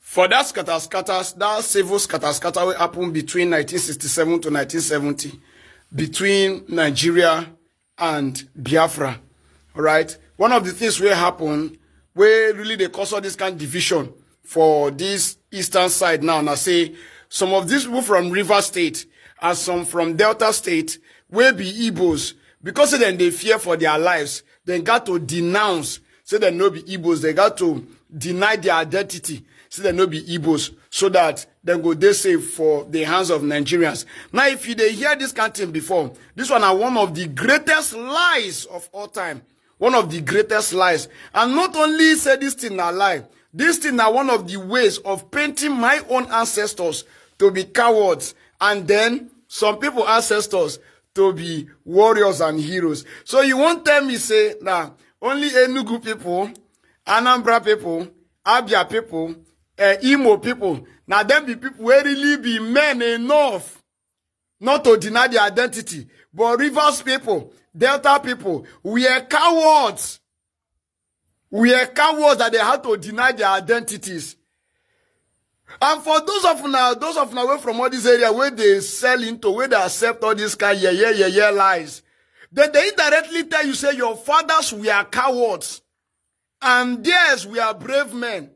For that scatter, that civil scatter will happen between 1967 to 1970, between Nigeria and Biafra. All right. One of the things will happen where really they cause all this kind of division for this eastern side now. And I say some of these people from River State and some from Delta State will be Igbos because then they fear for their lives. They got to denounce, say they no be Igbos. They got to deny their identity, say they no be Igbos, so that they go they safe for the hands of Nigerians. Now, if you they hear this kind of thing before, this one are one of the greatest lies of all time. One of the greatest lies. And not only say this thing na lie, this thing na one of the ways of painting my own ancestors to be cowards, and then some people ancestors to be warriors and heroes. So you won't tell me say nah, only Enugu people, Anambra people, Abia people, Imo people, now them be people who really be men enough not to deny their identity. But Rivers people, Delta people, we are cowards. We are cowards that they had to deny their identities. And for those of now away from all this area where they sell into, where they accept all this kind of lies, then they indirectly tell you, say, your fathers were cowards. And yes, we are brave men.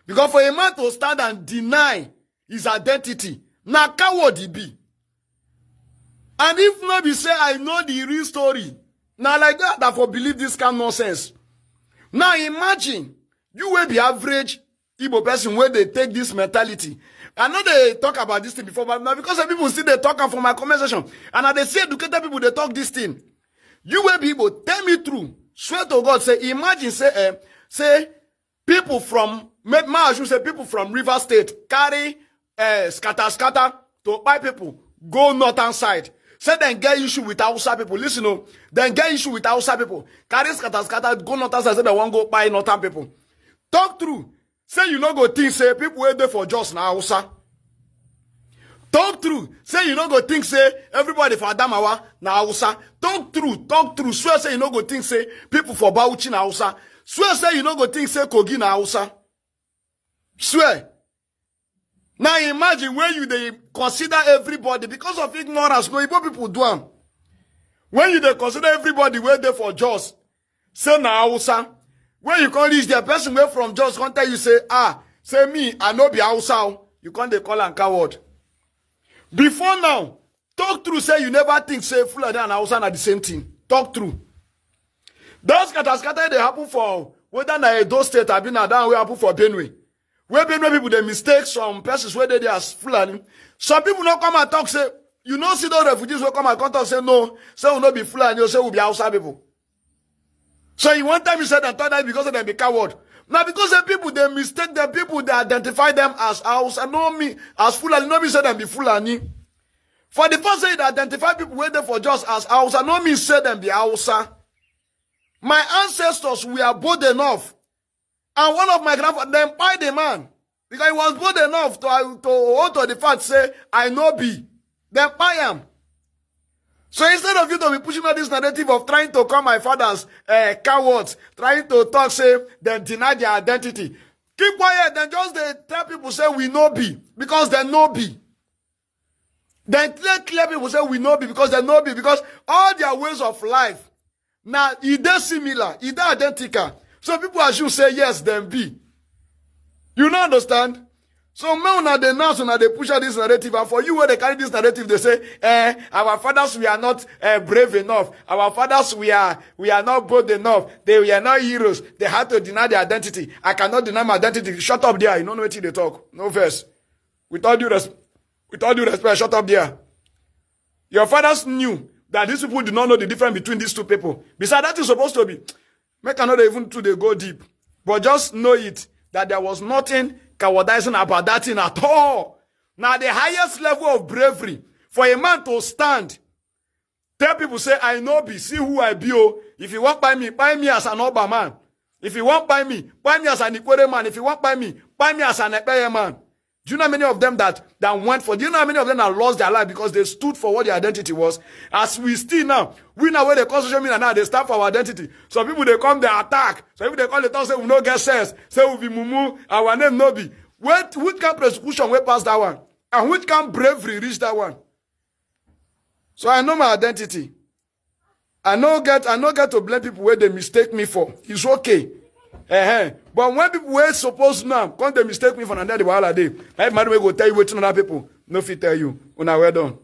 Because for a man to stand and deny his identity, now coward he be. And if nobody say, I know the real story, now like that for believe this kind of nonsense. Now imagine, you will be average Igbo person where they take this mentality. I know they talk about this thing before, but now because some people still they talk from my conversation, and now they say educated people, they talk this thing. You will be able, tell me true, swear to God, say, imagine, say, people from, I should say people from River State carry scatter to buy people, go northern side. Say then get issue with Hausa people. Listen, no, then get issue with Hausa people. Carry scatter, go northern side, say they won't go buy northern people. Talk through. Say you no go think, say people wait there for just now Hausa. Talk through. Say you no go think, say everybody for Adamawa na Hausa. Talk through. Swear say you no go think, say people for Bauchi na Hausa. Swear say you no go think, say Kogi na Hausa. Swear. Now imagine when you they consider everybody because of ignorance. No, Igbo people do them. When you they consider everybody where they for just say na Hausa. When you can't reach the person where from just can't tell you say say me I no be Hausa. You can't they call and coward. Before now, talk through. Say you never think say Fulani and Hausa are the same thing. Talk through. Those scatter they happen for whether na Edo State have been down where happen for Benue. Where Benue people they mistake some persons where they are Fulani. Some people not come and talk say you know see those refugees will come and talk say no, say will not be Fulani, you say will be Hausa people. So you one time you said that thought that because of them be coward. Now because the people they mistake the people they identify them as Hausa, no me as Fulani, no me say them be Fulani. For the first say they identify people waiting for just as Hausa, no me say them be Hausa. My ancestors were bold enough. And one of my grandfathers, them buy the man. Because he was bold enough to hold to the fact, say, I know be. Then buy him. So instead of you to be pushing out this narrative of trying to call my fathers cowards, trying to talk, say, then deny their identity. Keep quiet, then just they tell people, say, we know be. Because they know be. Then clear people say, we know be. Because they know be. Because all their ways of life, now, either similar, either identical. So people assume say yes, then be. You don't understand? So now they announce and they push out this narrative. And for you, when they carry this narrative, they say, our fathers, we are not brave enough. Our fathers, we are not bold enough. We are not heroes. They had to deny their identity. I cannot deny my identity. Shut up there. You don't know what they talk. No verse. With all due respect, shut up there. Your fathers knew that these people do not know the difference between these two people. Besides, that is supposed to be. Make another even to they go deep. But just know it, that there was nothing cowardizing about that thing at all. Now, the highest level of bravery for a man to stand, tell people, say, I know be, see who I be. Oh. If you want buy me as an Oba man. If you want buy me as an Ikwere man. If you want buy me as an Ekpeye man. Do you know how many of them that went for? Do you know how many of them that lost their life because they stood for what their identity was? As we still now, we know where the constitution mean and now they stand for our identity. Some people they come, they attack. Some people they call the talk, say we no get sense. Say we be mumu, our name no be. Which kind of persecution way pass that one? And which kind of bravery reach that one? So I know my identity. I no get to blame people where they mistake me for. It's okay. But when people were supposed now, come they mistake me for another the wahala day. My man will go tell you what other people. No fit tell you. Una well done.